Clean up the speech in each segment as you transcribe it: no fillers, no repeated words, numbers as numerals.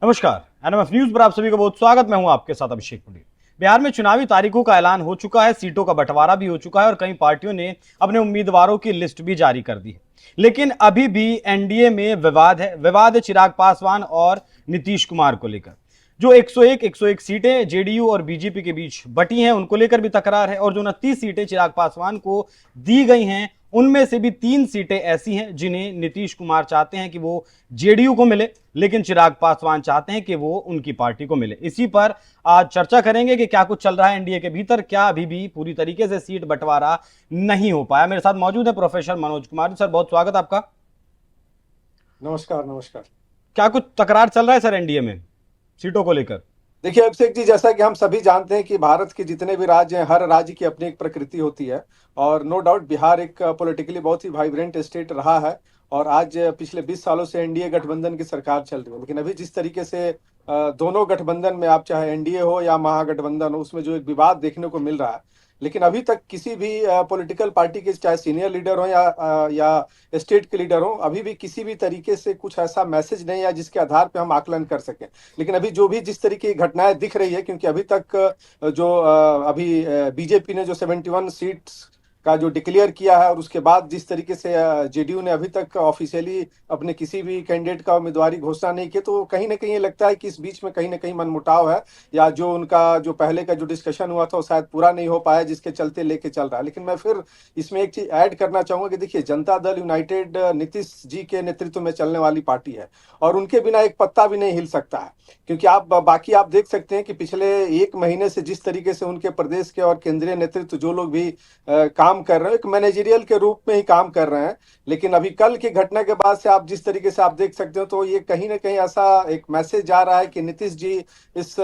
नमस्कार, NMF news पर आप सभी का बहुत स्वागत। मैं हूं आपके साथ अभिषेक पुरी। बिहार में चुनावी तारीखों का ऐलान हो चुका है, सीटों का बंटवारा भी हो चुका है और कई पार्टियों ने अपने उम्मीदवारों की लिस्ट भी जारी कर दी है। लेकिन अभी भी एनडीए में विवाद है चिराग पासवान और नीतीश कुमार को लेकर। जो 101 सीटें जेडीयू और बीजेपी के बीच बटी हैं, उनको लेकर भी तकरार है और जो 29 सीटें चिराग पासवान को दी गई हैं, उनमें से भी 3 सीटें ऐसी हैं जिन्हें नीतीश कुमार चाहते हैं कि वो जेडीयू को मिले, लेकिन चिराग पासवान चाहते हैं कि वो उनकी पार्टी को मिले। इसी पर आज चर्चा करेंगे कि क्या कुछ चल रहा है एनडीए के भीतर, क्या अभी भी पूरी तरीके से सीट बंटवारा नहीं हो पाया। मेरे साथ मौजूद है प्रोफेसर मनोज कुमार। सर, बहुत स्वागत आपका। नमस्कार नमस्कार। क्या कुछ तकरार चल रहा है सर एनडीए में सीटों को लेकर? देखिए अभिषेक जी, जैसा कि हम सभी जानते हैं कि भारत के जितने भी राज्य हैं, हर राज्य की अपनी एक प्रकृति होती है। और नो डाउट बिहार एक पॉलिटिकली बहुत ही वाइब्रेंट स्टेट रहा है। और आज पिछले 20 सालों से एनडीए गठबंधन की सरकार चल रही है। लेकिन अभी जिस तरीके से दोनों गठबंधन में, आप चाहे एनडीए हो या महागठबंधन हो, उसमें जो एक विवाद देखने को मिल रहा है, लेकिन अभी तक किसी भी पॉलिटिकल पार्टी के, चाहे सीनियर लीडर हो या स्टेट के लीडर हो, अभी भी किसी भी तरीके से कुछ ऐसा मैसेज नहीं आया जिसके आधार पे हम आकलन कर सकें। लेकिन अभी जो भी जिस तरीके की घटनाएं दिख रही है, क्योंकि अभी तक जो अभी बीजेपी ने जो 71 सीट्स का जो डिक्लेयर किया है, और उसके बाद जिस तरीके से जेडीयू ने अभी तक ऑफिशियली अपने किसी भी कैंडिडेट का उम्मीदवारी घोषणा नहीं की, तो कहीं ना कहीं ये लगता है कि इस बीच में कहीं ना कहीं मनमुटाव है, या जो उनका जो पहले का जो डिस्कशन हुआ था वो शायद पूरा नहीं हो पाया, जिसके चलते लेके चल रहा है। लेकिन मैं फिर इसमें एक चीज ऐड करना चाहूंगा कि देखिए, जनता दल यूनाइटेड नीतीश जी के नेतृत्व में चलने वाली पार्टी है, और उनके बिना एक पत्ता भी नहीं हिल सकता है। क्योंकि आप देख सकते हैं कि पिछले एक महीने से जिस तरीके से उनके प्रदेश के और केंद्रीय नेतृत्व जो लोग भी काम कर रहे हैं, एक मैनेजरियल के रूप में ही काम कर रहे हैं। लेकिन अभी कल की घटना के बाद से आप जिस तरीके से आप देख सकते हो, तो ये कहीं ना कहीं ऐसा एक मैसेज जा रहा है कि नीतीश जी इस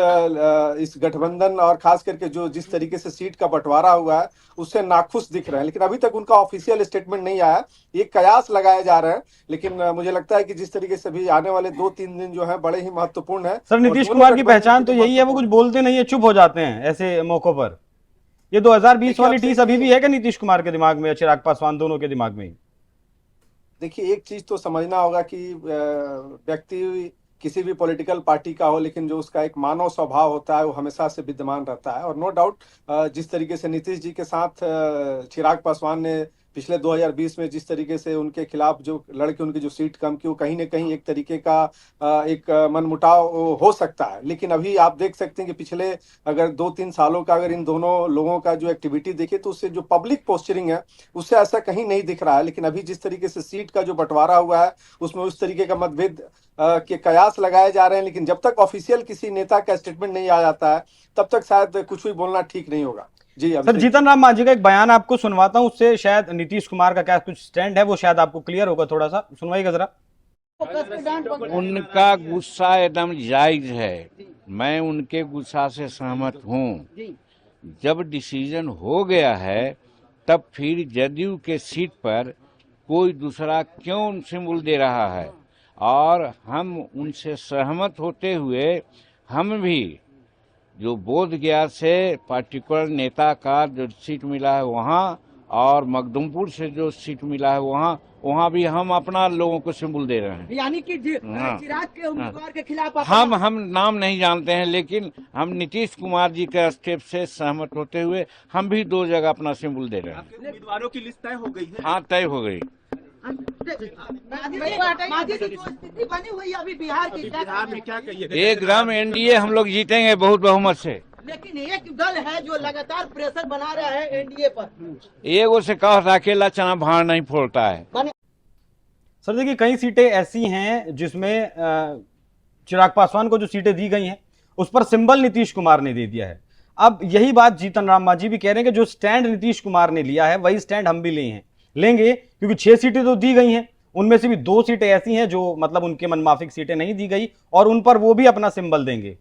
गठबंधन और खास करके जो जिस तरीके से सीट का बंटवारा हुआ है उससे नाखुश दिख रहे हैं। लेकिन अभी तक उनका ऑफिशियल स्टेटमेंट नहीं आया, ये कयास लगाए जा रहे हैं। लेकिन मुझे लगता है कि जिस तरीके से भी आने वाले 2-3 दिन जो है बड़े ही महत्वपूर्ण है। सर, नीतीश कुमार की पहचान तो यही है, वो कुछ बोलते नहीं है, चुप हो जाते हैं ऐसे मौकों पर। ये 2020 वाली टीस अभी भी है क्या नीतीश कुमार के दिमाग में या चिराग पासवान, दोनों के दिमाग में? देखिए, एक चीज तो समझना होगा कि व्यक्ति किसी भी पॉलिटिकल पार्टी का हो, लेकिन जो उसका एक मानव स्वभाव होता है वो हमेशा से विद्यमान रहता है। और नो डाउट जिस तरीके से नीतीश जी के साथ चिराग पासवान ने पिछले 2020 में जिस तरीके से उनके खिलाफ जो लड़के उनकी जो सीट कम की, वो कहीं ना कहीं एक तरीके का एक मनमुटाव हो सकता है। लेकिन अभी आप देख सकते हैं कि पिछले अगर 2-3 सालों का अगर इन दोनों लोगों का जो एक्टिविटी देखे, तो उससे जो पब्लिक पोस्चरिंग है उससे ऐसा कहीं नहीं दिख रहा है। लेकिन अभी जिस तरीके से सीट का जो बंटवारा हुआ है, उसमें उस तरीके का मतभेद के कयास लगाए जा रहे हैं। लेकिन जब तक ऑफिशियल किसी नेता का स्टेटमेंट नहीं आ जाता है, तब तक शायद कुछ भी बोलना ठीक नहीं होगा। जी सर, जीतन राम मांझी का एक बयान आपको सुनवाता हूं, उससे शायद नीतीश कुमार का क्या कुछ स्टैंड है वो शायद आपको क्लियर होगा। थोड़ा सा सुनवाइएगा जरा। उनका गुस्सा एकदम जायज है, मैं उनके गुस्सा से सहमत हूँ। जब डिसीजन हो गया है, तब फिर जदयू के सीट पर कोई दूसरा क्यों सिंबल दे रहा है? और हम उनसे सहमत होते हुए हम भी जो बोध गया से पार्टिकुलर नेता का जो सीट मिला है वहाँ, और मखदुमपुर से जो सीट मिला है वहाँ भी हम अपना लोगों को सिंबल दे रहे हैं। यानी कि चिराग के उम्मीदवार के खिलाफ हम नाम नहीं जानते हैं, लेकिन हम नीतीश कुमार जी के स्टेप से सहमत होते हुए हम भी 2 जगह अपना सिंबल दे रहे हैं। उम्मीदवारों की लिस्ट तय हो गई है? हाँ, तय हो गई। स्थिति बनी हुई है अभी बिहार की, बिहार में क्या कहिए? एकदम एनडीए हम लोग जीतेंगे बहुत बहुमत से। लेकिन एक दल है जो लगातार प्रेशर बना रहा है एनडीए पर। एगो से कहा था अकेला चना भाड़ नहीं फोड़ता है। सर देखिए, कई सीटें ऐसी हैं जिसमें चिराग पासवान को जो सीटें दी गई हैं उस पर सिंबल नीतीश कुमार ने दे दिया है। अब यही बात जीतन राम मांझी भी कह रहे हैं कि जो स्टैंड नीतीश कुमार ने लिया है वही स्टैंड हम भी लेंगे, क्योंकि 6 सीटें तो दी गई हैं, उनमें से भी 2 सीटें ऐसी हैं जो मतलब उनके मनमाफिक सीटें नहीं दी गई और उन पर वो भी अपना सिंबल देंगे।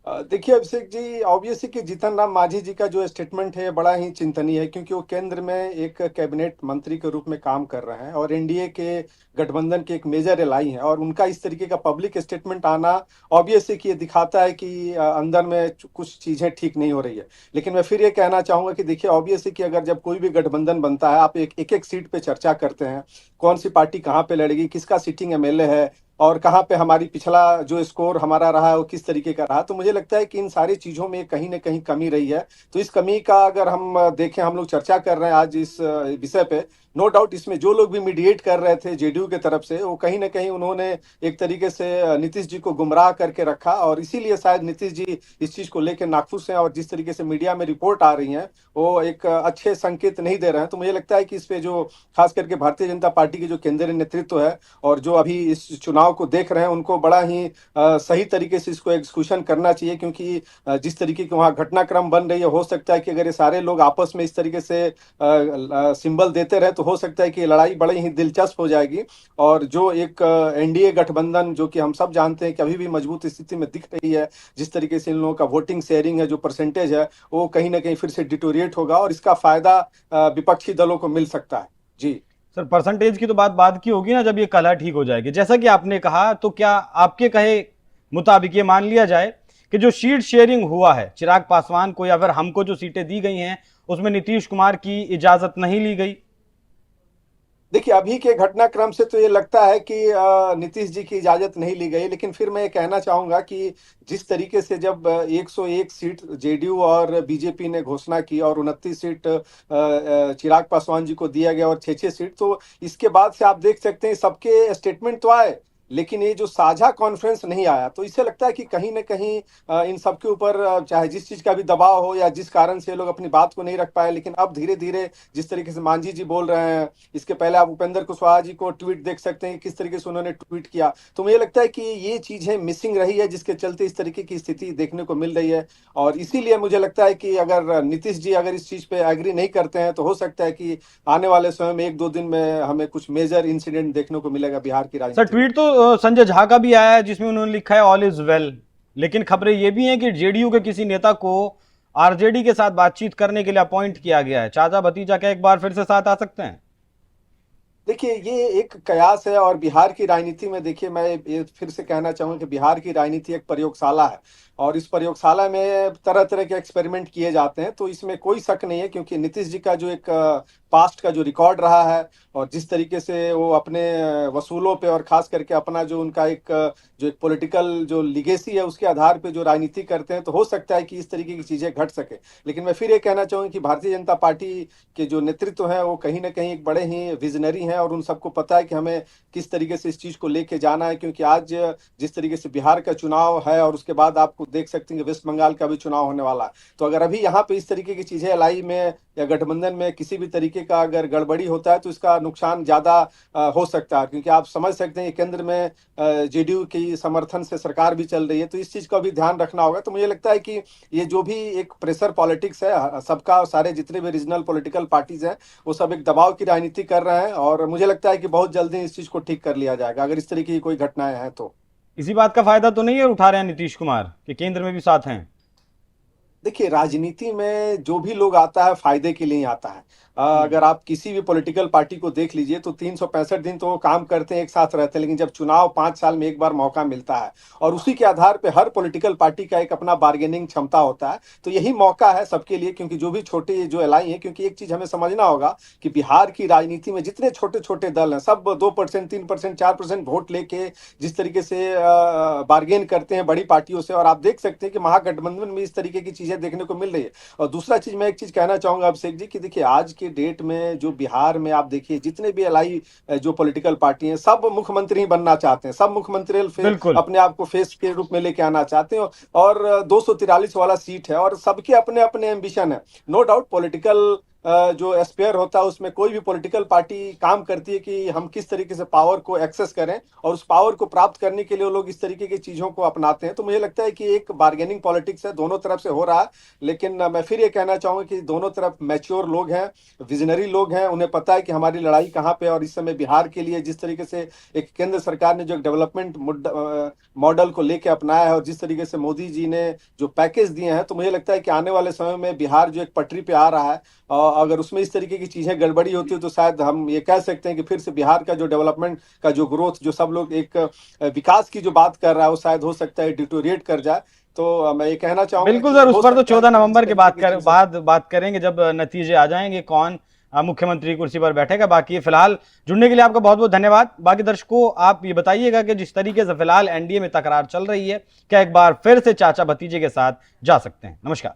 देखिए अभिषेक जी, ऑब्वियसली कि जीतन राम मांझी जी का जो स्टेटमेंट है बड़ा ही चिंतनीय है, क्योंकि वो केंद्र में एक कैबिनेट मंत्री के रूप में काम कर रहे हैं और एनडीए के गठबंधन के एक मेजर एलाई हैं। और उनका इस तरीके का पब्लिक स्टेटमेंट आना ऑब्वियसली कि ये दिखाता है कि अंदर में कुछ चीज़ें ठीक नहीं हो रही है। लेकिन मैं फिर ये कहना चाहूँगा कि देखिए, ऑब्वियसली कि अगर जब कोई भी गठबंधन बनता है, आप एक एक सीट पर चर्चा करते हैं, कौन सी पार्टी कहाँ पर लड़ेगी, किसका सिटिंग एमएलए है, और कहाँ पे हमारी पिछला जो स्कोर हमारा रहा है वो किस तरीके का रहा। तो मुझे लगता है कि इन सारी चीज़ों में कहीं ना कहीं कमी रही है। तो इस कमी का अगर हम देखें, हम लोग चर्चा कर रहे हैं आज इस विषय पे, नो डाउट इसमें जो लोग भी मीडिएट कर रहे थे जेडीयू के तरफ से, वो कहीं ना कहीं उन्होंने एक तरीके से नीतीश जी को गुमराह करके रखा, और इसीलिए शायद नीतीश जी इस चीज को लेकर नाखुश हैं, और जिस तरीके से मीडिया में रिपोर्ट आ रही हैं वो एक अच्छे संकेत नहीं दे रहे हैं। तो मुझे लगता है कि इस पे जो खास करके भारतीय जनता पार्टी की जो केंद्रीय नेतृत्व है और जो अभी इस चुनाव को देख रहे हैं, उनको बड़ा ही सही तरीके से इसको एग्जीक्यूशन करना चाहिए, क्योंकि जिस तरीके के वहाँ घटनाक्रम बन रही है, हो सकता है कि अगर ये सारे लोग आपस में इस तरीके से सिंबल देते रहे तो हो सकता है कि ये लड़ाई बड़ी ही दिलचस्प हो जाएगी। और जो एक एनडीए गठबंधन जो कि हम सब जानते हैं कि अभी भी मजबूत स्थिति में दिख रही है, जिस तरीके से इन लोगों का वोटिंग शेयरिंग है, जो परसेंटेज है, वो कहीं ना कहीं फिर से डिटोरिएट होगा, और इसका फायदा विपक्षी दलों को मिल सकता है। जी सर, परसेंटेज की तो बात बाद की होगी ना, जब ये कलह ठीक हो जाएगी जैसा कि आपने कहा। तो क्या आपके कहे मुताबिक ये मान लिया जाए कि जो सीट शेयरिंग हुआ है चिराग पासवान को या फिर हमको जो सीटें दी गई हैं उसमें नीतीश कुमार की इजाजत नहीं ली गई? देखिए, अभी के घटनाक्रम से तो ये लगता है कि नीतीश जी की इजाजत नहीं ली गई, लेकिन फिर मैं ये कहना चाहूंगा कि जिस तरीके से जब 101 सीट जेडीयू और बीजेपी ने घोषणा की और 29 सीट चिराग पासवान जी को दिया गया और 6-6 सीट, तो इसके बाद से आप देख सकते हैं सबके स्टेटमेंट तो आए, लेकिन ये जो साझा कॉन्फ्रेंस नहीं आया। तो इससे लगता है कि कहीं ना कहीं इन सब के ऊपर चाहे जिस चीज का भी दबाव हो या जिस कारण से ये लोग अपनी बात को नहीं रख पाए, लेकिन अब धीरे धीरे जिस तरीके से मांझी जी बोल रहे हैं, इसके पहले आप उपेंद्र कुशवाहा जी को ट्वीट देख सकते हैं किस तरीके से उन्होंने ट्वीट किया। तो मुझे लगता है कि ये चीजें मिसिंग रही है, जिसके चलते इस तरीके की स्थिति देखने को मिल रही है। और इसीलिए मुझे लगता है कि अगर नीतीश जी अगर इस चीज पे एग्री नहीं करते हैं, तो हो सकता है कि आने वाले समय में 1-2 दिन में हमें कुछ मेजर इंसिडेंट देखने को मिलेगा बिहार की सर, राजनीति में। ट्वीट तो संजय झा का भी आया है जिसमें उन्होंने लिखा है ऑल इज वेल, लेकिन खबरें ये भी हैं कि जेडीयू के किसी नेता को आरजेडी के साथ बातचीत करने के लिए अपॉइंट किया गया है। चाचा भतीजा क्या एक बार फिर से साथ आ सकते हैं? देखिए, ये एक कयास है, और बिहार की राजनीति में देखिए, मैं ये फिर से कहना चाहूंगा कि बिहार की राजनीति एक प्रयोगशाला है, और इस प्रयोगशाला में तरह तरह के एक्सपेरिमेंट किए जाते हैं। तो इसमें कोई शक नहीं है, क्योंकि नीतीश जी का जो एक पास्ट का जो रिकॉर्ड रहा है, और जिस तरीके से वो अपने वसूलों पे और खास करके अपना जो उनका एक जो एक पॉलिटिकल जो लिगेसी है उसके आधार पे जो राजनीति करते हैं, तो हो सकता है कि इस तरीके की चीजें घट सके। लेकिन मैं फिर ये कहना चाहूंगा कि भारतीय जनता पार्टी के जो नेतृत्व है वो कहीं ना कहीं एक बड़े ही विजनरी हैं, और उन सबको पता है कि हमें किस तरीके से इस चीज को लेके जाना है। क्योंकि आज जिस तरीके से बिहार का चुनाव है, और उसके बाद आपको देख सकते हैं कि वेस्ट बंगाल का भी चुनाव होने वाला है। तो अगर अभी यहाँ पे इस तरीके की चीजें एलआई में या गठबंधन में किसी भी तरीके का अगर गड़बड़ी होता है, तो इसका नुकसान ज्यादा हो सकता है, क्योंकि आप समझ सकते हैं केंद्र में जेडीयू की समर्थन से सरकार भी चल रही है। तो इस चीज का भी ध्यान रखना होगा। तो मुझे लगता है कि ये जो भी एक प्रेशर पॉलिटिक्स है सबका, सारे जितने भी रीजनल पॉलिटिकल पार्टीज हैं वो सब एक दबाव की राजनीति कर रहे हैं, और मुझे लगता है कि बहुत जल्दी इस चीज को ठीक कर लिया जाएगा अगर इस तरीके की कोई घटनाएं हैं तो। इसी बात का फायदा तो नहीं है उठा रहे हैं नीतीश कुमार कि केंद्र में भी साथ हैं? देखिए, राजनीति में जो भी लोग आता है फायदे के लिए ही आता है। अगर आप किसी भी पॉलिटिकल पार्टी को देख लीजिए तो 365 दिन तो वो काम करते हैं, एक साथ रहते हैं, लेकिन जब चुनाव 5 साल में एक बार मौका मिलता है, और उसी के आधार पे हर पॉलिटिकल पार्टी का एक अपना बार्गेनिंग क्षमता होता है। तो यही मौका है सबके लिए, क्योंकि जो भी छोटे जो एलाई है, क्योंकि एक चीज हमें समझना होगा कि बिहार की राजनीति में जितने छोटे छोटे दल हैं सब 2%, 3%, 4% वोट लेके जिस तरीके से बार्गेन करते हैं बड़ी पार्टियों से, और आप देख सकते हैं कि महागठबंधन में इस तरीके की चीजें देखने को मिल रही है। और दूसरा चीज, मैं एक चीज कहना चाहूंगा अभिषेक जी, कि देखिए आज के डेट में जो बिहार में आप देखिए जितने भी एलआई जो पॉलिटिकल पार्टी हैं सब मुख्यमंत्री ही बनना चाहते हैं, सब मुख्यमंत्री अपने आप को फेस के रूप में लेके आना चाहते हैं, और 243 वाला सीट है, और सबके अपने अपने एम्बिशन है। नो डाउट पॉलिटिकल जो एस्पेयर होता है उसमें कोई भी पॉलिटिकल पार्टी काम करती है कि हम किस तरीके से पावर को एक्सेस करें, और उस पावर को प्राप्त करने के लिए वो लोग इस तरीके की चीजों को अपनाते हैं। तो मुझे लगता है कि एक बार्गेनिंग पॉलिटिक्स है, दोनों तरफ से हो रहा है। लेकिन मैं फिर ये कहना चाहूंगा कि दोनों तरफ मैच्योर लोग हैं, विजनरी लोग हैं, उन्हें पता है कि हमारी लड़ाई कहाँ पे। और इस समय बिहार के लिए जिस तरीके से एक केंद्र सरकार ने जो डेवलपमेंट मॉडल को लेकर अपनाया है, और जिस तरीके से मोदी जी ने जो पैकेज दिए हैं, तो मुझे लगता है कि आने वाले समय में बिहार जो एक पटरी पे आ रहा है, अगर उसमें इस तरीके की चीजें गड़बड़ी होती है, तो शायद हम ये कह सकते हैं कि फिर से बिहार का जो डेवलपमेंट का जो ग्रोथ, जो सब लोग एक विकास की जो बात कर रहा है, वो शायद हो सकता है डिटोरिएट कर जाए। तो मैं ये कहना चाहूंगा बिल्कुल सर, उस पर तो 14 नवंबर के बाद बात करेंगे जब नतीजे आ जाएंगे कौन मुख्यमंत्री कुर्सी पर बैठेगा। बाकी फिलहाल जुड़ने के लिए आपका बहुत बहुत धन्यवाद। बाकी दर्शकों, आप ये बताइएगा कि जिस तरीके से फिलहाल एनडीए में तकरार चल रही है, क्या एक बार फिर से चाचा भतीजे के साथ जा सकते हैं? नमस्कार।